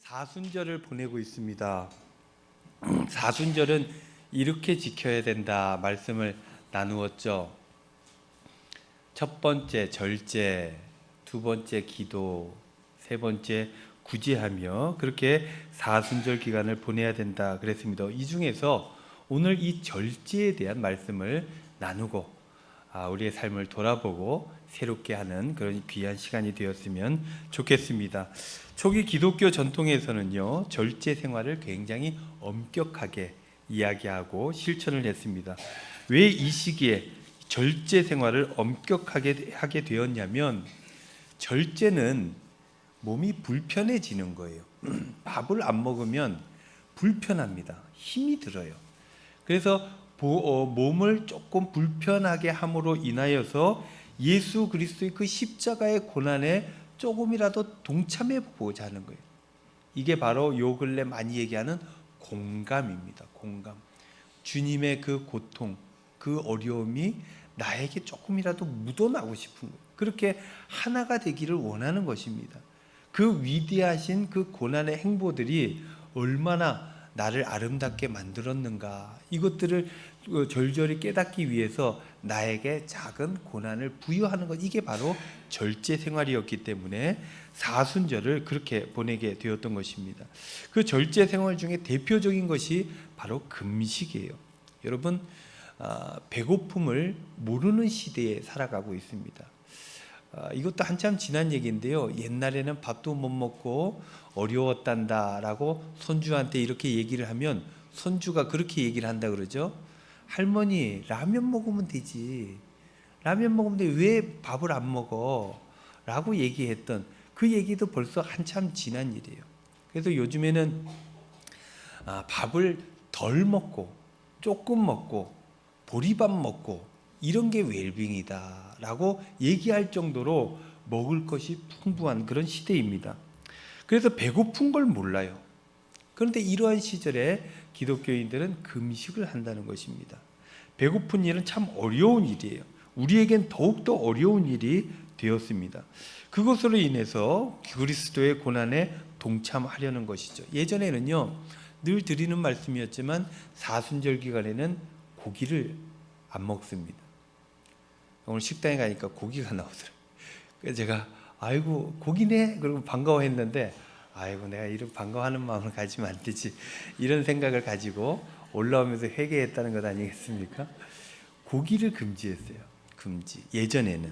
사순절을 보내고 있습니다. 사순절은 이렇게 지켜야 된다 말씀을 나누었죠. 첫 번째 절제, 두 번째 기도, 세 번째 구제하며 그렇게 사순절 기간을 보내야 된다 그랬습니다. 이 중에서 오늘 이 절제에 대한 말씀을 나누고 우리의 삶을 돌아보고 새롭게 하는 그런 귀한 시간이 되었으면 좋겠습니다. 초기 기독교 전통에서는요, 절제 생활을 굉장히 엄격하게 이야기하고 실천을 했습니다. 왜 이 시기에 절제 생활을 엄격하게 하게 되었냐면, 절제는 몸이 불편해지는 거예요. 밥을 안 먹으면 불편합니다. 힘이 들어요. 그래서 몸을 조금 불편하게 함으로 인하여서 예수 그리스도의 그 십자가의 고난에 조금이라도 동참해 보고자 하는 거예요. 이게 바로 요 근래 많이 얘기하는 공감입니다. 공감. 주님의 그 고통, 그 어려움이 나에게 조금이라도 묻어나고 싶은 거예요. 그렇게 하나가 되기를 원하는 것입니다. 그 위대하신 그 고난의 행보들이 얼마나 나를 아름답게 만들었는가, 이것들을 절절히 깨닫기 위해서 나에게 작은 고난을 부여하는 것, 이게 바로 절제 생활이었기 때문에 사순절을 그렇게 보내게 되었던 것입니다. 그 절제 생활 중에 대표적인 것이 바로 금식이에요. 여러분, 배고픔을 모르는 시대에 살아가고 있습니다. 이것도 한참 지난 얘기인데요. 옛날에는 밥도 못 먹고 어려웠단다라고 손주한테 이렇게 얘기를 하면 손주가 그렇게 얘기를 한다 그러죠. 할머니, 라면 먹으면 되지. 라면 먹으면 돼. 왜 밥을 안 먹어? 라고 얘기했던 그 얘기도 벌써 한참 지난 일이에요. 그래서 요즘에는 밥을 덜 먹고 조금 먹고 보리밥 먹고 이런 게 웰빙이다 라고 얘기할 정도로 먹을 것이 풍부한 그런 시대입니다. 그래서 배고픈 걸 몰라요. 그런데 이러한 시절에 기독교인들은 금식을 한다는 것입니다. 배고픈 일은 참 어려운 일이에요. 우리에겐 더욱더 어려운 일이 되었습니다. 그것으로 인해서 그리스도의 고난에 동참하려는 것이죠. 예전에는요, 늘 드리는 말씀이었지만 사순절 기간에는 고기를 안 먹습니다. 오늘 식당에 가니까 고기가 나오더라고요. 그래서 제가 아이고 고기네 그러고 반가워했는데, 아이고 내가 이런 반가워하는 마음을 가지면 안 되지, 이런 생각을 가지고 올라오면서 회개했다는 것 아니겠습니까? 고기를 금지했어요. 금지. 예전에는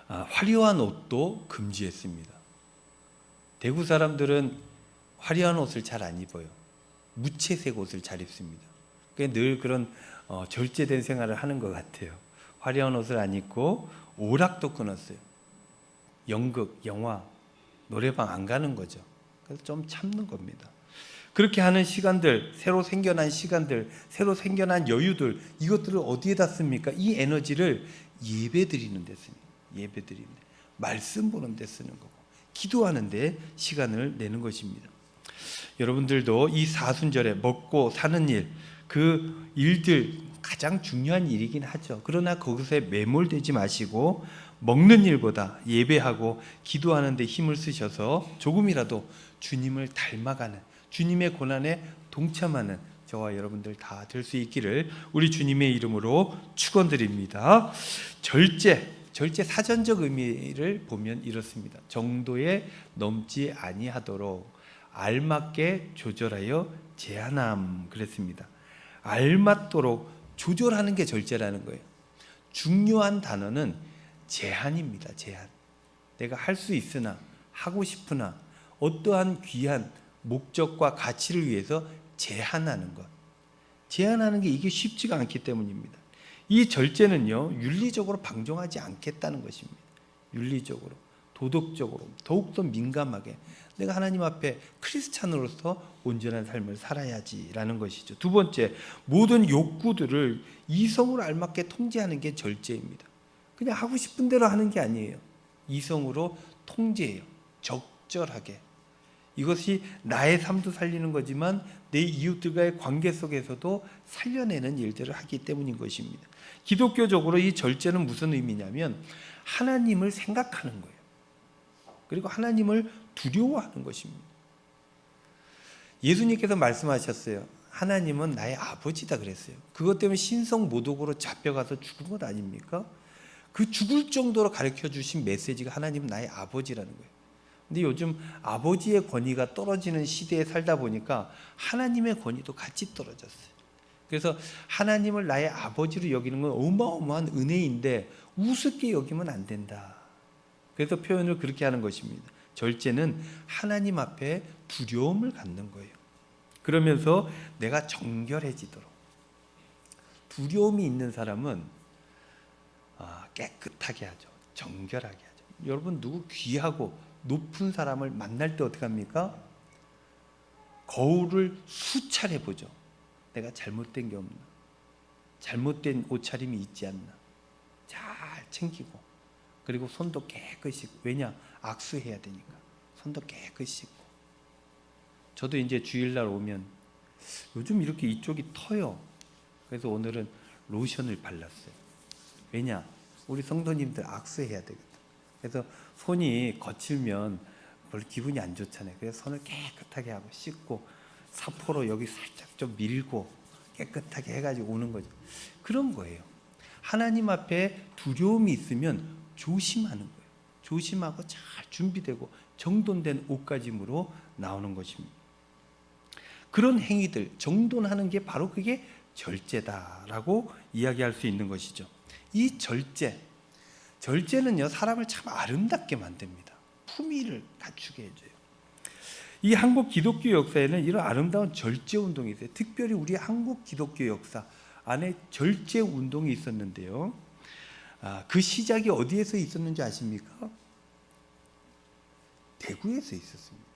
화려한 옷도 금지했습니다. 대구 사람들은 화려한 옷을 잘 안 입어요. 무채색 옷을 잘 입습니다. 늘 그런 절제된 생활을 하는 것 같아요. 화려한 옷을 안 입고 오락도 끊었어요. 연극, 영화, 노래방 안 가는 거죠. 그래서 좀 참는 겁니다. 그렇게 하는 시간들, 새로 생겨난 시간들, 새로 생겨난 여유들, 이것들을 어디에다 씁니까? 이 에너지를 예배 드리는 데 씁니다. 예배 드리는 데, 말씀 보는 데 쓰는 거고, 기도하는 데 시간을 내는 것입니다. 여러분들도 이 사순절에 먹고 사는 일, 그 일들 가장 중요한 일이긴 하죠. 그러나 거기서 매몰되지 마시고 먹는 일보다 예배하고 기도하는 데 힘을 쓰셔서 조금이라도 주님을 닮아가는, 주님의 고난에 동참하는 저와 여러분들 다 될 수 있기를 우리 주님의 이름으로 축원드립니다. 절제 사전적 의미를 보면 이렇습니다. 정도에 넘지 아니하도록 알맞게 조절하여 제한함 그랬습니다. 알맞도록 조절하는 게 절제라는 거예요. 중요한 단어는 제한입니다. 제한. 내가 할 수 있으나, 하고 싶으나, 어떠한 귀한 목적과 가치를 위해서 제한하는 것. 제한하는 게 이게 쉽지가 않기 때문입니다. 이 절제는요, 윤리적으로 방종하지 않겠다는 것입니다. 윤리적으로, 도덕적으로 더욱더 민감하게 내가 하나님 앞에 크리스찬으로서 온전한 삶을 살아야지라는 것이죠. 두 번째, 모든 욕구들을 이성으로 알맞게 통제하는 게 절제입니다. 그냥 하고 싶은 대로 하는 게 아니에요. 이성으로 통제해요. 적절하게. 이것이 나의 삶도 살리는 거지만 내 이웃들과의 관계 속에서도 살려내는 일들을 하기 때문인 것입니다. 기독교적으로 이 절제는 무슨 의미냐면 하나님을 생각하는 거예요. 그리고 하나님을 두려워하는 것입니다. 예수님께서 말씀하셨어요. 하나님은 나의 아버지다 그랬어요. 그것 때문에 신성모독으로 잡혀가서 죽은 것 아닙니까? 그 죽을 정도로 가르쳐 주신 메시지가 하나님은 나의 아버지라는 거예요. 근데 요즘 아버지의 권위가 떨어지는 시대에 살다 보니까 하나님의 권위도 같이 떨어졌어요. 그래서 하나님을 나의 아버지로 여기는 건 어마어마한 은혜인데 우습게 여기면 안 된다. 그래서 표현을 그렇게 하는 것입니다. 절제는 하나님 앞에 두려움을 갖는 거예요. 그러면서 내가 정결해지도록. 두려움이 있는 사람은 깨끗하게 하죠. 정결하게 하죠. 여러분 누구 귀하고 높은 사람을 만날 때 어떻게 합니까? 거울을 수차례 보죠. 내가 잘못된 게 없나? 잘못된 옷차림이 있지 않나? 잘 챙기고, 그리고 손도 깨끗이, 왜냐? 악수해야 되니까 손도 깨끗이 씻고. 저도 이제 주일날 오면 요즘 이렇게 이쪽이 터요. 그래서 오늘은 로션을 발랐어요. 왜냐? 우리 성도님들 악수해야 되거든. 그래서 손이 거칠면 별로 기분이 안 좋잖아요. 그래서 손을 깨끗하게 하고 씻고 사포로 여기 살짝 좀 밀고 깨끗하게 해가지고 오는 거죠. 그런 거예요. 하나님 앞에 두려움이 있으면 조심하는 거예요. 조심하고 잘 준비되고 정돈된 옷가짐으로 나오는 것입니다. 그런 행위들, 정돈하는 게 바로 그게 절제다라고 이야기할 수 있는 것이죠. 이 절제는요, 사람을 참 아름답게 만듭니다. 품위를 갖추게 해줘요. 이 한국 기독교 역사에는 이런 아름다운 절제 운동이 있어요. 특별히 우리 한국 기독교 역사 안에 절제 운동이 있었는데요. 그 시작이 어디에서 있었는지 아십니까? 대구에서 있었습니다.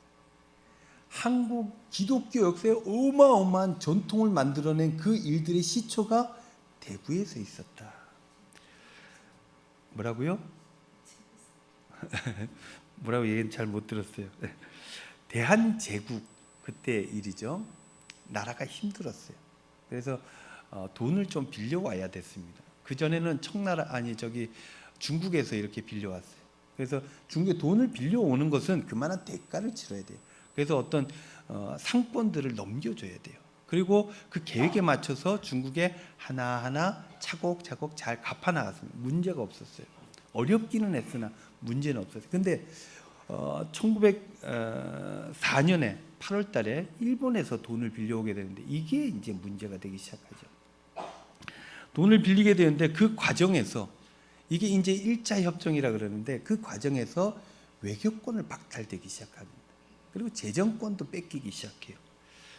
한국 기독교 역사에 어마어마한 전통을 만들어낸 그 일들의 시초가 대구에서 있었다. 뭐라고요? 뭐라고 얘기는 잘 못 들었어요. 대한제국 그때 일이죠. 나라가 힘들었어요. 그래서 돈을 좀 빌려와야 됐습니다. 그전에는 중국에서 이렇게 빌려왔어요. 그래서 중국에 돈을 빌려오는 것은 그만한 대가를 치러야 돼요. 그래서 어떤 상권들을 넘겨줘야 돼요. 그리고 그 계획에 맞춰서 중국에 하나하나 차곡차곡 잘 갚아나갔습니다. 문제가 없었어요. 어렵기는 했으나 문제는 없었어요. 근데 1904년에 8월 달에 일본에서 돈을 빌려오게 되는데 이게 이제 문제가 되기 시작하죠. 돈을 빌리게 되는데 그 과정에서 이게 이제 1차 협정이라 그러는데 그 과정에서 외교권을 박탈되기 시작합니다. 그리고 재정권도 뺏기기 시작해요.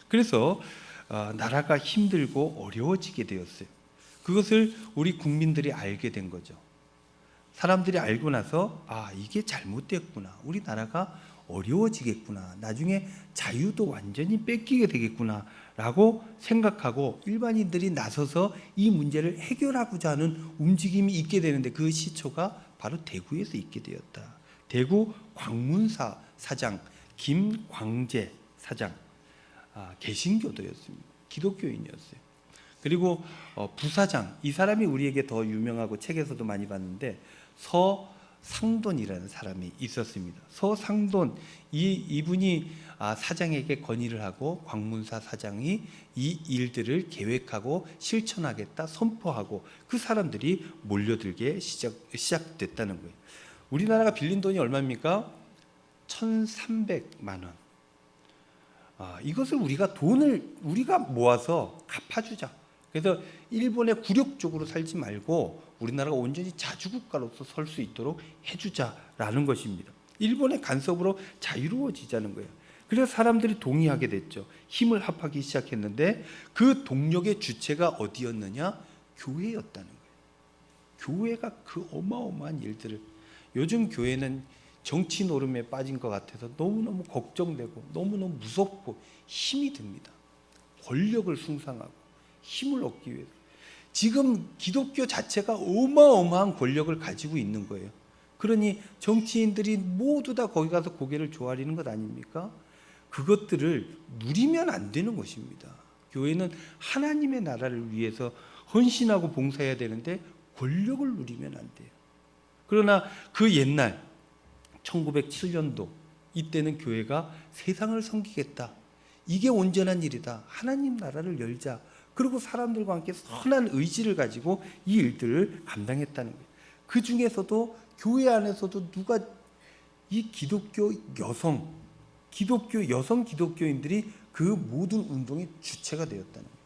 그래서 나라가 힘들고 어려워지게 되었어요. 그것을 우리 국민들이 알게 된 거죠. 사람들이 알고 나서 이게 잘못됐구나. 우리 나라가 어려워지겠구나. 나중에 자유도 완전히 뺏기게 되겠구나 라고 생각하고 일반인들이 나서서 이 문제를 해결하고자 하는 움직임이 있게 되는데 그 시초가 바로 대구에서 있게 되었다. 대구 광문사 사장 김광재 사장, 개신교도였습니다. 기독교인이었어요. 그리고 부사장, 이 사람이 우리에게 더 유명하고 책에서도 많이 봤는데 서상돈이라는 사람이 있었습니다. 서상돈, 이분이 사장에게 건의를 하고 광문사 사장이 이 일들을 계획하고 실천하겠다 선포하고 그 사람들이 몰려들게 시작됐다는 거예요. 우리나라가 빌린 돈이 얼마입니까? 1,300만 원. 이것을 우리가 모아서 갚아주자. 그래서 일본의 굴욕적으로 살지 말고 우리나라가 온전히 자주국가로서 설 수 있도록 해주자라는 것입니다. 일본의 간섭으로 자유로워지자는 거예요. 그래서 사람들이 동의하게 됐죠. 힘을 합하기 시작했는데 그 동력의 주체가 어디였느냐? 교회였다는 거예요. 교회가 그 어마어마한 일들을, 요즘 교회는 정치 노름에 빠진 것 같아서 너무너무 걱정되고 너무너무 무섭고 힘이 듭니다. 권력을 숭상하고 힘을 얻기 위해서. 지금 기독교 자체가 어마어마한 권력을 가지고 있는 거예요. 그러니 정치인들이 모두 다 거기 가서 고개를 조아리는 것 아닙니까? 그것들을 누리면 안 되는 것입니다. 교회는 하나님의 나라를 위해서 헌신하고 봉사해야 되는데 권력을 누리면 안 돼요. 그러나 그 옛날 1907년도 이때는 교회가 세상을 섬기겠다. 이게 온전한 일이다. 하나님 나라를 열자. 그리고 사람들과 함께 선한 의지를 가지고 이 일들을 감당했다는 거예요. 그 중에서도 교회 안에서도 누가 이 기독교 여성 기독교인들이 그 모든 운동의 주체가 되었다는 거예요.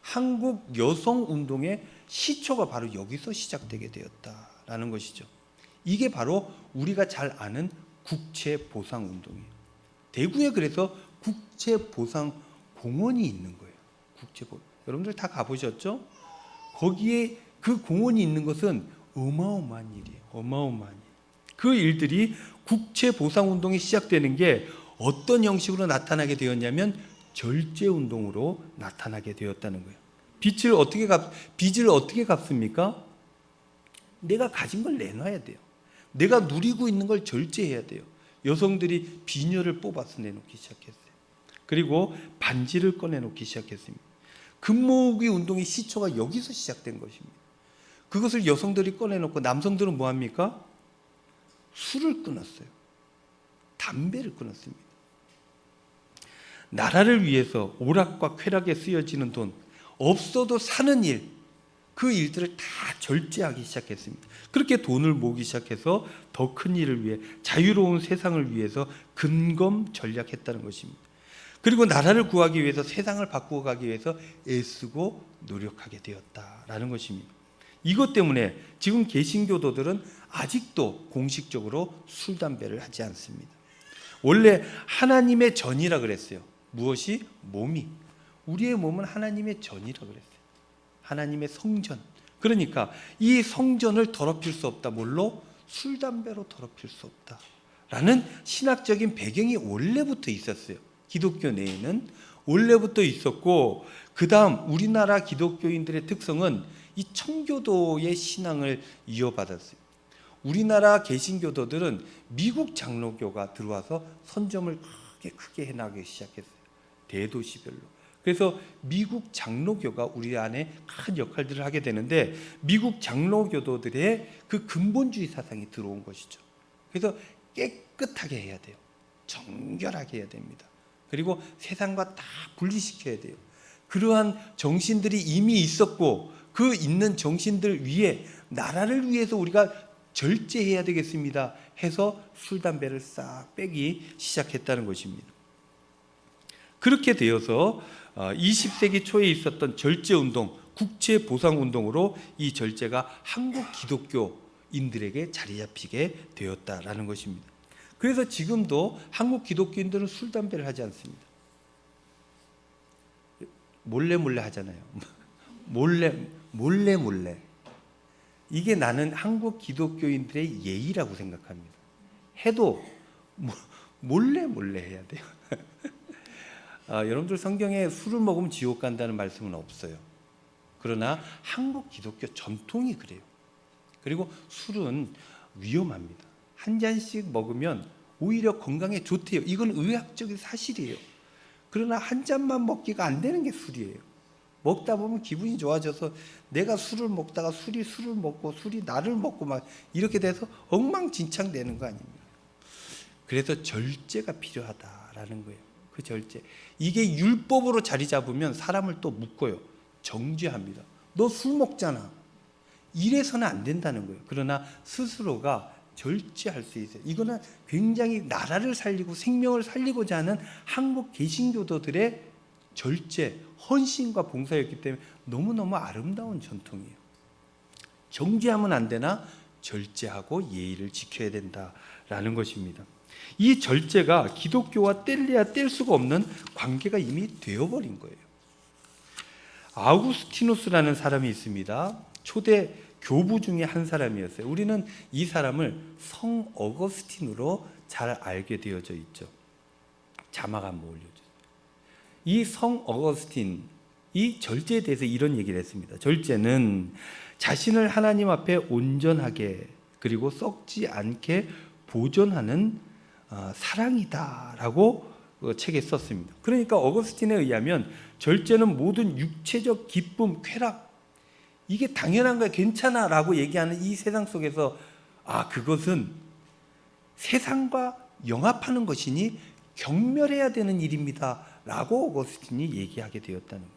한국 여성 운동의 시초가 바로 여기서 시작되게 되었다라는 것이죠. 이게 바로 우리가 잘 아는 국채보상운동이에요. 대구에 그래서 국채보상공원이 있는 거예요. 여러분들 다 가보셨죠? 거기에 그 공원이 있는 것은 어마어마한 일이에요. 어마어마한 일. 그 일들이 국채보상운동이 시작되는 게 어떤 형식으로 나타나게 되었냐면 절제운동으로 나타나게 되었다는 거예요. 빚을 어떻게 갚습니까? 내가 가진 걸 내놔야 돼요. 내가 누리고 있는 걸 절제해야 돼요. 여성들이 비녀를 뽑아서 내놓기 시작했어요. 그리고 반지를 꺼내놓기 시작했습니다. 금모으기 운동의 시초가 여기서 시작된 것입니다. 그것을 여성들이 꺼내놓고 남성들은 뭐합니까? 술을 끊었어요. 담배를 끊었습니다. 나라를 위해서 오락과 쾌락에 쓰여지는 돈, 없어도 사는 일, 그 일들을 다 절제하기 시작했습니다. 그렇게 돈을 모으기 시작해서 더 큰 일을 위해, 자유로운 세상을 위해서 근검 전략했다는 것입니다. 그리고 나라를 구하기 위해서, 세상을 바꾸어 가기 위해서 애쓰고 노력하게 되었다라는 것입니다. 이것 때문에 지금 개신교도들은 아직도 공식적으로 술, 담배를 하지 않습니다. 원래 하나님의 전이라 그랬어요. 무엇이? 몸이. 우리의 몸은 하나님의 전이라 그랬어요. 하나님의 성전. 그러니까 이 성전을 더럽힐 수 없다. 뭘로? 술, 담배로 더럽힐 수 없다 라는 신학적인 배경이 원래부터 있었어요. 기독교 내에는 원래부터 있었고, 그 다음 우리나라 기독교인들의 특성은 이 청교도의 신앙을 이어받았어요. 우리나라 개신교도들은 미국 장로교가 들어와서 선점을 크게 해나가기 시작했어요. 대도시별로. 그래서 미국 장로교가 우리 안에 큰 역할들을 하게 되는데, 미국 장로교도들의 그 근본주의 사상이 들어온 것이죠. 그래서 깨끗하게 해야 돼요. 정결하게 해야 됩니다. 그리고 세상과 다 분리시켜야 돼요. 그러한 정신들이 이미 있었고, 그 있는 정신들 위에 나라를 위해서 우리가 절제해야 되겠습니다 해서 술, 담배를 싹 빼기 시작했다는 것입니다. 그렇게 되어서 20세기 초에 있었던 절제운동, 국채보상운동으로 이 절제가 한국 기독교인들에게 자리 잡히게 되었다라는 것입니다. 그래서 지금도 한국 기독교인들은 술, 담배를 하지 않습니다. 몰래 하잖아요. 몰래. 이게 나는 한국 기독교인들의 예의라고 생각합니다. 해도 몰래 해야 돼요. 여러분들 성경에 술을 먹으면 지옥 간다는 말씀은 없어요. 그러나 한국 기독교 전통이 그래요. 그리고 술은 위험합니다. 한 잔씩 먹으면 오히려 건강에 좋대요. 이건 의학적인 사실이에요. 그러나 한 잔만 먹기가 안 되는 게 술이에요. 먹다 보면 기분이 좋아져서 내가 술을 먹다가 술이 술을 먹고 술이 나를 먹고 막 이렇게 돼서 엉망진창 되는 거 아닙니까? 그래서 절제가 필요하다라는 거예요. 그 절제. 이게 율법으로 자리 잡으면 사람을 또 묶어요. 정죄합니다. 너 술 먹잖아. 이래서는 안 된다는 거예요. 그러나 스스로가 절제할 수 있어요. 이거는 굉장히 나라를 살리고 생명을 살리고자 하는 한국 개신교도들의 절제, 헌신과 봉사였기 때문에 너무너무 아름다운 전통이에요. 정죄하면 안 되나 절제하고 예의를 지켜야 된다라는 것입니다. 이 절제가 기독교와 뗄래야 뗄 수가 없는 관계가 이미 되어버린 거예요. 아우구스티누스라는 사람이 있습니다. 초대 교부 중에 한 사람이었어요. 우리는 이 사람을 성 어거스틴으로 잘 알게 되어져 있죠. 자막 한번 올려주세요. 이 성 어거스틴, 이 절제에 대해서 이런 얘기를 했습니다. 절제는 자신을 하나님 앞에 온전하게 그리고 썩지 않게 보존하는 사랑이다라고 책에 썼습니다. 그러니까 어거스틴에 의하면 절제는 모든 육체적 기쁨, 쾌락, 이게 당연한 거야, 괜찮아 라고 얘기하는 이 세상 속에서 그것은 세상과 영합하는 것이니 경멸해야 되는 일입니다 라고 어거스틴이 얘기하게 되었다는 거예요.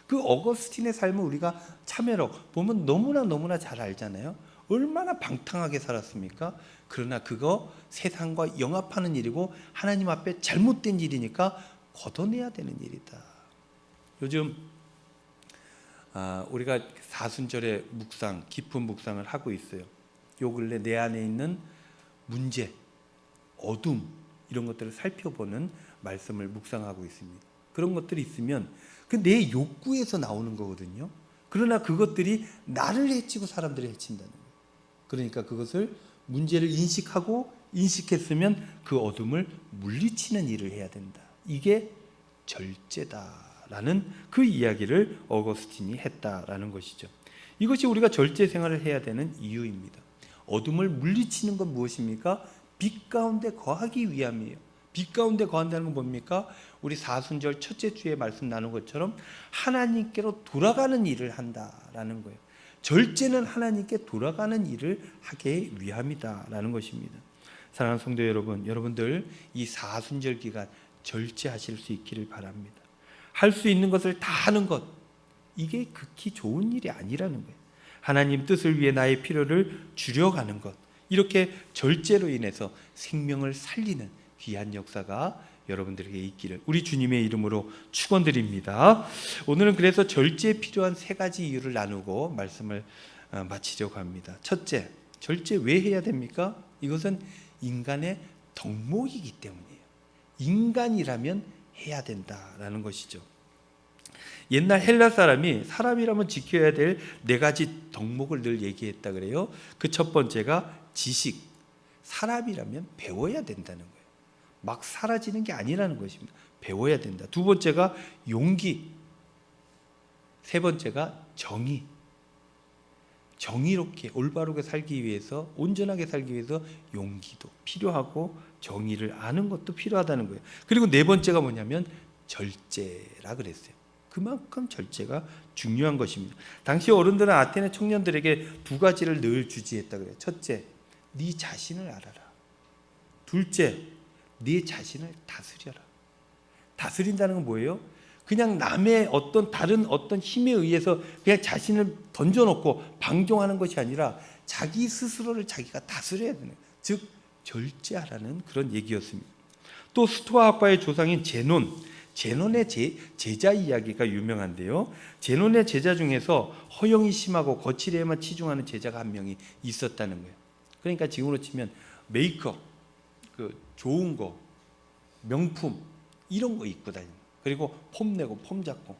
그 어거스틴의 삶을 우리가 참여로 보면 너무나 잘 알잖아요. 얼마나 방탕하게 살았습니까? 그러나 그거 세상과 영합하는 일이고 하나님 앞에 잘못된 일이니까 걷어내야 되는 일이다. 요즘 우리가 사순절의 묵상, 깊은 묵상을 하고 있어요. 요 근래 내 안에 있는 문제, 어둠 이런 것들을 살펴보는 말씀을 묵상하고 있습니다. 그런 것들이 있으면 그 내 욕구에서 나오는 거거든요. 그러나 그것들이 나를 해치고 사람들을 해친다는 거예요. 그러니까 그것을 문제를 인식했으면 그 어둠을 물리치는 일을 해야 된다. 이게 절제다라는 그 이야기를 어거스틴이 했다라는 것이죠. 이것이 우리가 절제 생활을 해야 되는 이유입니다. 어둠을 물리치는 건 무엇입니까? 빛 가운데 거하기 위함이에요. 빛 가운데 거한다는 건 뭡니까? 우리 사순절 첫째 주에 말씀 나눈 것처럼 하나님께로 돌아가는 일을 한다라는 거예요. 절제는 하나님께 돌아가는 일을 하기 위함이다라는 것입니다. 사랑하는 성도 여러분, 여러분들 이 사순절 기간 절제하실 수 있기를 바랍니다. 할 수 있는 것을 다 하는 것, 이게 극히 좋은 일이 아니라는 거예요. 하나님 뜻을 위해 나의 필요를 줄여가는 것, 이렇게 절제로 인해서 생명을 살리는 귀한 역사가 여러분들에게 있기를 우리 주님의 이름으로 축원드립니다. 오늘은 그래서 절제에 필요한 세 가지 이유를 나누고 말씀을 마치려고 합니다. 첫째, 절제 왜 해야 됩니까? 이것은 인간의 덕목이기 때문이에요. 인간이라면 해야 된다라는 것이죠. 옛날 헬라 사람이라면 지켜야 될 네 가지 덕목을 늘 얘기했다 그래요. 그 첫 번째가 지식, 사람이라면 배워야 된다는 거예요. 막 사라지는 게 아니라는 것입니다. 배워야 된다. 두 번째가 용기, 세 번째가 정의. 정의롭게 올바르게 살기 위해서, 온전하게 살기 위해서 용기도 필요하고 정의를 아는 것도 필요하다는 거예요. 그리고 네 번째가 뭐냐면 절제라 그랬어요. 그만큼 절제가 중요한 것입니다. 당시 어른들은 아테네 청년들에게 두 가지를 늘 주지했다 그래요. 첫째, 네 자신을 알아라. 둘째, 네 자신을 다스려라. 다스린다는 건 뭐예요? 그냥 남의 다른 어떤 힘에 의해서 그냥 자신을 던져놓고 방종하는 것이 아니라 자기 스스로를 자기가 다스려야 되는, 즉 절제하라는 그런 얘기였습니다. 또 스토아 학파의 조상인 제논의 제자 이야기가 유명한데요. 제논의 제자 중에서 허영이 심하고 거칠에만 치중하는 제자가 한 명이 있었다는 거예요. 그러니까 지금으로 치면 메이크업, 좋은 거, 명품 이런 거 입고 다니는, 그리고 폼 내고 폼 잡고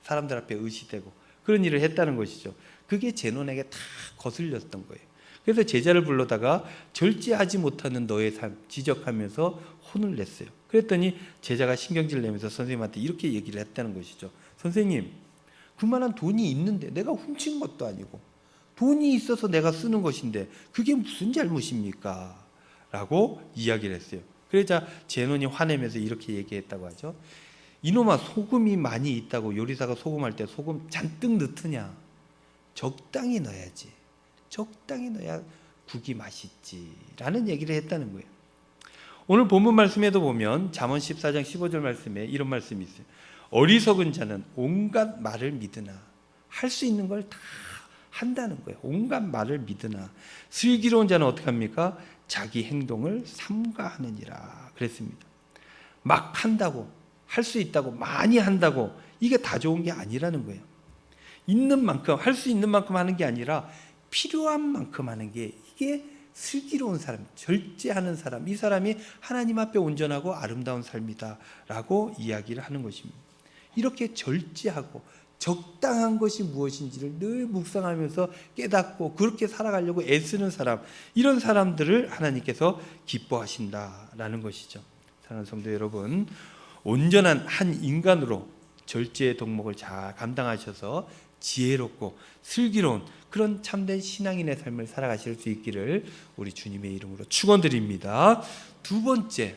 사람들 앞에 의시되고 그런 일을 했다는 것이죠. 그게 제논에게 다 거슬렸던 거예요. 그래서 제자를 불러다가 절제하지 못하는 너의 삶 지적하면서 혼을 냈어요. 그랬더니 제자가 신경질 내면서 선생님한테 이렇게 얘기를 했다는 것이죠. 선생님, 그만한 돈이 있는데 내가 훔친 것도 아니고 돈이 있어서 내가 쓰는 것인데 그게 무슨 잘못입니까? 라고 이야기를 했어요. 그러자 제논이 화내면서 이렇게 얘기했다고 하죠. 이놈아, 소금이 많이 있다고 요리사가 소금할 때 소금 잔뜩 넣더냐? 적당히 넣어야지. 적당히 넣어야 국이 맛있지 라는 얘기를 했다는 거예요. 오늘 본문 말씀에도 보면 잠언 14장 15절 말씀에 이런 말씀이 있어요. 어리석은 자는 온갖 말을 믿으나, 할 수 있는 걸 다 한다는 거예요. 온갖 말을 믿으나 슬기로운 자는 어떻게 합니까? 자기 행동을 삼가하느니라 그랬습니다. 막 한다고, 할 수 있다고, 많이 한다고 이게 다 좋은 게 아니라는 거예요. 있는 만큼, 할 수 있는 만큼 하는 게 아니라 필요한 만큼 하는 게, 이게 슬기로운 사람, 절제하는 사람, 이 사람이 하나님 앞에 온전하고 아름다운 삶이다 라고 이야기를 하는 것입니다. 이렇게 절제하고 적당한 것이 무엇인지를 늘 묵상하면서 깨닫고 그렇게 살아가려고 애쓰는 사람, 이런 사람들을 하나님께서 기뻐하신다라는 것이죠. 사랑하는 성도 여러분, 온전한 한 인간으로 절제의 덕목을 잘 감당하셔서 지혜롭고 슬기로운 그런 참된 신앙인의 삶을 살아가실 수 있기를 우리 주님의 이름으로 축원드립니다. 두 번째,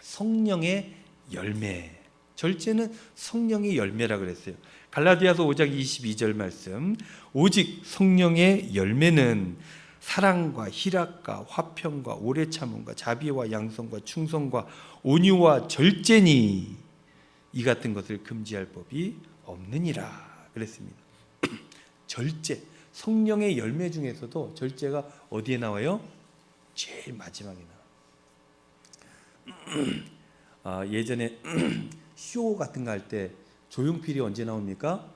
성령의 열매. 절제는 성령의 열매라 그랬어요. 갈라디아서 5장 22절 말씀, 오직 성령의 열매는 사랑과 희락과 화평과 오래 참음과 자비와 양성과 충성과 온유와 절제니 이 같은 것을 금지할 법이 없느니라 그랬습니다. 절제, 성령의 열매 중에서도 절제가 어디에 나와요? 제일 마지막에 나와요. 예전에 쇼 같은 거 할 때 조용필이 언제 나옵니까?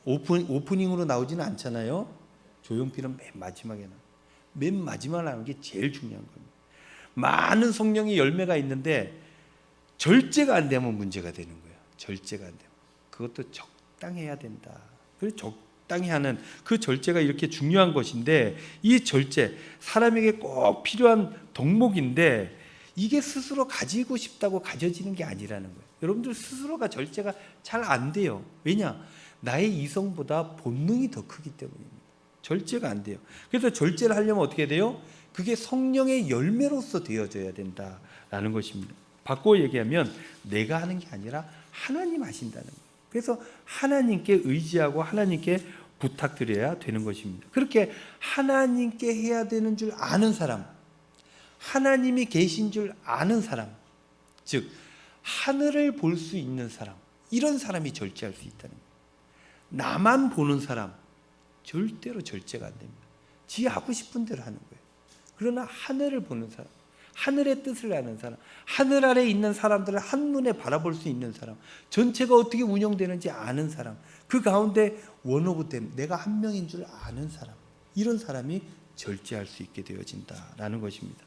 오프닝으로 나오지는 않잖아요. 조용필은 맨 마지막에 나와요. 맨 마지막에 나오는 게 제일 중요한 겁니다. 많은 성령의 열매가 있는데 절제가 안 되면 문제가 되는 거예요. 절제가 안 되면. 그것도 적당해야 된다. 그래서 적당히 하는 그 절제가 이렇게 중요한 것인데 이 절제, 사람에게 꼭 필요한 덕목인데 이게 스스로 가지고 싶다고 가져지는 게 아니라는 거예요. 여러분들 스스로가 절제가 잘 안 돼요. 왜냐? 나의 이성보다 본능이 더 크기 때문입니다. 절제가 안 돼요. 그래서 절제를 하려면 어떻게 돼요? 그게 성령의 열매로서 되어져야 된다라는 것입니다. 바꿔 얘기하면 내가 하는 게 아니라 하나님 하신다는 거예요. 그래서 하나님께 의지하고 하나님께 부탁드려야 되는 것입니다. 그렇게 하나님께 해야 되는 줄 아는 사람, 하나님이 계신 줄 아는 사람, 즉 하늘을 볼 수 있는 사람, 이런 사람이 절제할 수 있다는 거예요. 나만 보는 사람 절대로 절제가 안 됩니다. 지 하고 싶은 대로 하는 거예요. 그러나 하늘을 보는 사람, 하늘의 뜻을 아는 사람, 하늘 아래 있는 사람들을 한눈에 바라볼 수 있는 사람, 전체가 어떻게 운영되는지 아는 사람, 그 가운데 원 오브 댐, 내가 한 명인 줄 아는 사람, 이런 사람이 절제할 수 있게 되어진다라는 것입니다.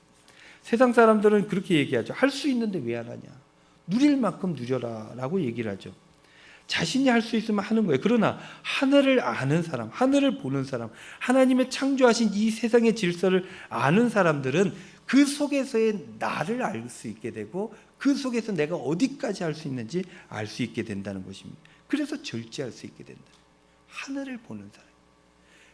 세상 사람들은 그렇게 얘기하죠. 할 수 있는데 왜 안 하냐? 누릴 만큼 누려라 라고 얘기를 하죠. 자신이 할 수 있으면 하는 거예요. 그러나 하늘을 아는 사람, 하늘을 보는 사람, 하나님의 창조하신 이 세상의 질서를 아는 사람들은 그 속에서의 나를 알 수 있게 되고 그 속에서 내가 어디까지 할 수 있는지 알 수 있게 된다는 것입니다. 그래서 절제할 수 있게 된다. 하늘을 보는 사람.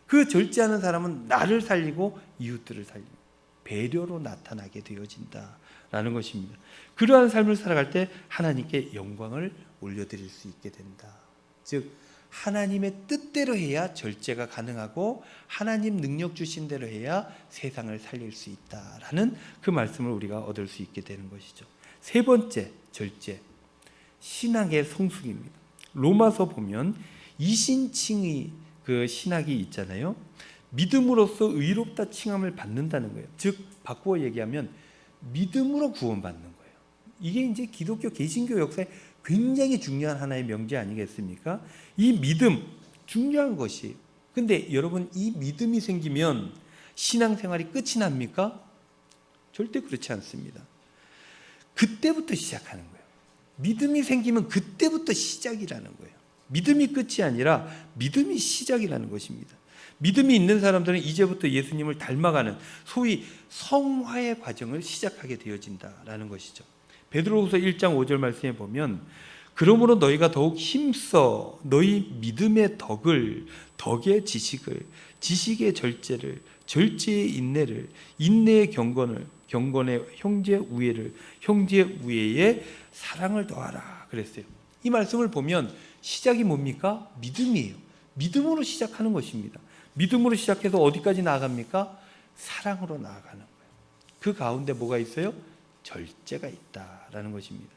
그 절제하는 사람은 나를 살리고 이웃들을 살리고 배려로 나타나게 되어진다라는 것입니다. 그러한 삶을 살아갈 때 하나님께 영광을 올려드릴 수 있게 된다. 즉 하나님의 뜻대로 해야 절제가 가능하고 하나님 능력 주신 대로 해야 세상을 살릴 수 있다라는 그 말씀을 우리가 얻을 수 있게 되는 것이죠. 세 번째 절제, 신앙의 성숙입니다. 로마서 보면 이신칭의 그 신학이 있잖아요. 믿음으로써 의롭다 칭함을 받는다는 거예요. 즉 바꾸어 얘기하면 믿음으로 구원받는 거예요. 이게 이제 기독교 개신교 역사에 굉장히 중요한 하나의 명제 아니겠습니까? 이 믿음 중요한 것이. 근데 여러분 이 믿음이 생기면 신앙생활이 끝이 납니까? 절대 그렇지 않습니다. 그때부터 시작하는 거예요. 믿음이 생기면 그때부터 시작이라는 거예요. 믿음이 끝이 아니라 믿음이 시작이라는 것입니다. 믿음이 있는 사람들은 이제부터 예수님을 닮아가는 소위 성화의 과정을 시작하게 되어진다라는 것이죠. 베드로후서 1장 5절 말씀에 보면 그러므로 너희가 더욱 힘써 너희 믿음의 덕을, 덕의 지식을, 지식의 절제를, 절제의 인내를, 인내의 경건을, 경건의 형제 우애를, 형제 우애의 사랑을 더하라 그랬어요. 이 말씀을 보면 시작이 뭡니까? 믿음이에요. 믿음으로 시작하는 것입니다. 믿음으로 시작해서 어디까지 나아갑니까? 사랑으로 나아가는 거예요. 그 가운데 뭐가 있어요? 절제가 있다라는 것입니다.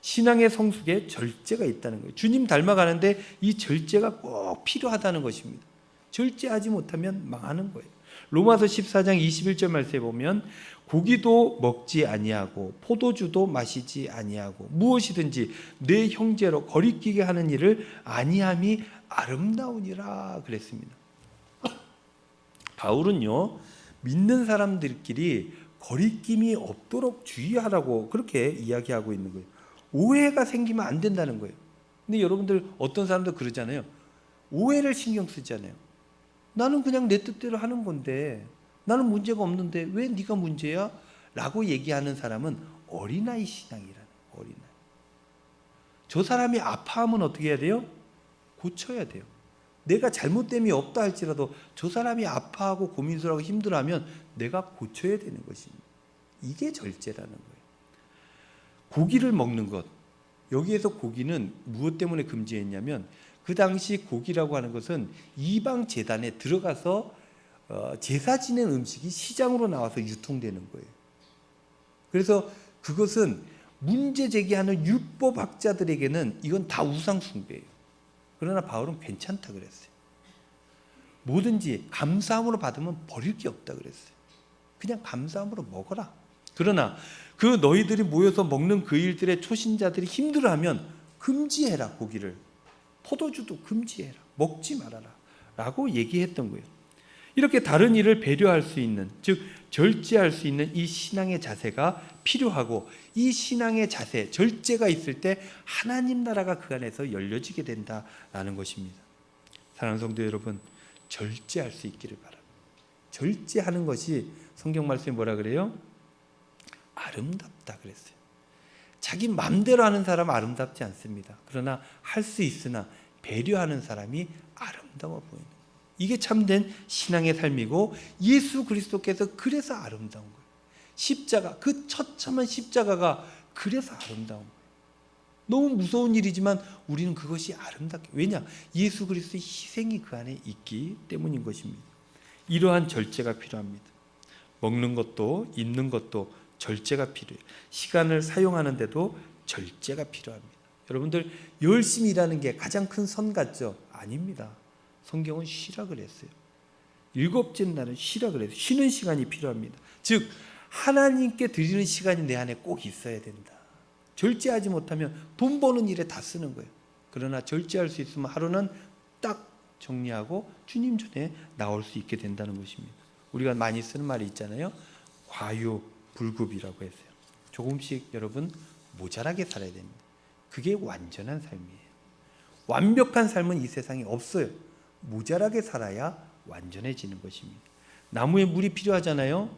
신앙의 성숙에 절제가 있다는 거예요. 주님 닮아가는데 이 절제가 꼭 필요하다는 것입니다. 절제하지 못하면 망하는 거예요. 로마서 14장 21절 말씀에 보면 고기도 먹지 아니하고 포도주도 마시지 아니하고 무엇이든지 내 형제로 거리끼게 하는 일을 아니함이 아름다우니라 그랬습니다. 바울은요, 믿는 사람들끼리 거리낌이 없도록 주의하라고 그렇게 이야기하고 있는 거예요. 오해가 생기면 안 된다는 거예요. 근데 여러분들 어떤 사람도 그러잖아요. 오해를 신경 쓰잖아요. 나는 그냥 내 뜻대로 하는 건데 나는 문제가 없는데 왜 네가 문제야? 라고 얘기하는 사람은 어린아이 신앙이라는 어린아이. 저 사람이 아파하면 어떻게 해야 돼요? 고쳐야 돼요. 내가 잘못됨이 없다 할지라도 저 사람이 아파하고 고민스러워하고 힘들어하면 내가 고쳐야 되는 것입니다. 이게 절제라는 거예요. 고기를 먹는 것, 여기에서 고기는 무엇 때문에 금지했냐면 그 당시 고기라고 하는 것은 이방 제단에 들어가서 제사 지낸 음식이 시장으로 나와서 유통되는 거예요. 그래서 그것은 문제 제기하는 율법학자들에게는 이건 다 우상 숭배예요. 그러나 바울은 괜찮다 그랬어요. 뭐든지 감사함으로 받으면 버릴 게 없다 그랬어요. 그냥 감사함으로 먹어라. 그러나 그 너희들이 모여서 먹는 그 일들에 초신자들이 힘들어하면 금지해라. 고기를, 포도주도 금지해라. 먹지 말아라 라고 얘기했던 거예요. 이렇게 다른 일을 배려할 수 있는, 즉 절제할 수 있는 이 신앙의 자세가 필요하고, 이 신앙의 자세, 절제가 있을 때 하나님 나라가 그 안에서 열려지게 된다라는 것입니다. 사랑하는 성도 여러분, 절제할 수 있기를 바랍니다. 절제하는 것이 성경 말씀에 뭐라 그래요? 아름답다 그랬어요. 자기 마음대로 하는 사람은 아름답지 않습니다. 그러나 할 수 있으나 배려하는 사람이 아름다워 보이는, 이게 참된 신앙의 삶이고, 예수 그리스도께서 그래서 아름다운 거예요. 십자가, 그 처참한 십자가가 그래서 아름다운 거예요. 너무 무서운 일이지만 우리는 그것이 아름답게, 왜냐? 예수 그리스도의 희생이 그 안에 있기 때문인 것입니다. 이러한 절제가 필요합니다. 먹는 것도 입는 것도 절제가 필요해요. 시간을 사용하는데도 절제가 필요합니다. 여러분들 열심히 일하는 게 가장 큰 선 같죠? 아닙니다. 성경은 쉬라 그랬어요. 일곱째 날은 쉬라 그랬어요. 쉬는 시간이 필요합니다. 즉 하나님께 드리는 시간이 내 안에 꼭 있어야 된다. 절제하지 못하면 돈 버는 일에 다 쓰는 거예요. 그러나 절제할 수 있으면 하루는 딱 정리하고 주님 전에 나올 수 있게 된다는 것입니다. 우리가 많이 쓰는 말이 있잖아요. 과유불급이라고 했어요. 조금씩 여러분 모자라게 살아야 됩니다. 그게 완전한 삶이에요. 완벽한 삶은 이 세상에 없어요. 모자라게 살아야 완전해지는 것입니다. 나무에 물이 필요하잖아요.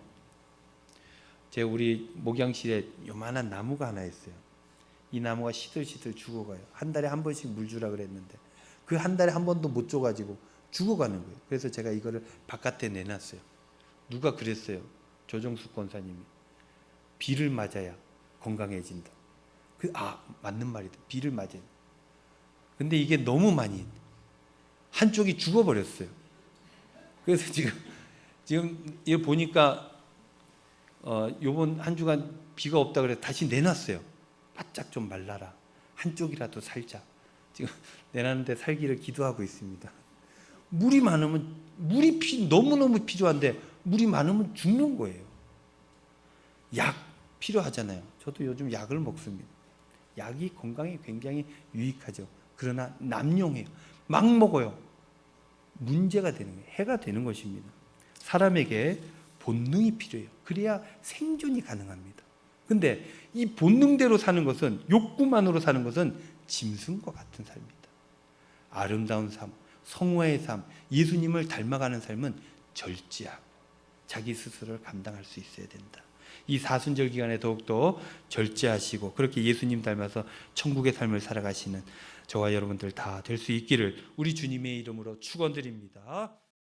우리 목양실에 요만한 나무가 하나 있어요. 이 나무가 시들시들 죽어가요. 한 달에 한 번씩 물 주라 그랬는데 그 한 달에 한 번도 못 줘가지고 죽어가는 거예요. 그래서 제가 이거를 바깥에 내놨어요. 누가 그랬어요? 조정숙 권사님이. 비를 맞아야 건강해진다. 맞는 말이다. 비를 맞아야. 근데 이게 너무 많이 한쪽이 죽어버렸어요. 그래서 지금 이거 보니까 요번 한 주간 비가 없다 그래서 다시 내놨어요. 바짝 좀 말라라. 한쪽이라도 살자. 지금 내놨는데 살기를 기도하고 있습니다. 물이 많으면, 너무너무 필요한데 물이 많으면 죽는 거예요. 약 필요하잖아요. 저도 요즘 약을 먹습니다. 약이 건강에 굉장히 유익하죠. 그러나 남용해요. 막 먹어요. 문제가 되는 거예요. 해가 되는 것입니다. 사람에게 본능이 필요해요. 그래야 생존이 가능합니다. 근데 이 본능대로 사는 것은, 욕구만으로 사는 것은 짐승과 같은 삶입니다. 아름다운 삶, 성화의 삶, 예수님을 닮아가는 삶은 절제하고 자기 스스로를 감당할 수 있어야 된다. 이 사순절 기간에 더욱더 절제하시고 그렇게 예수님 닮아서 천국의 삶을 살아가시는 저와 여러분들 다 될 수 있기를 우리 주님의 이름으로 축원드립니다.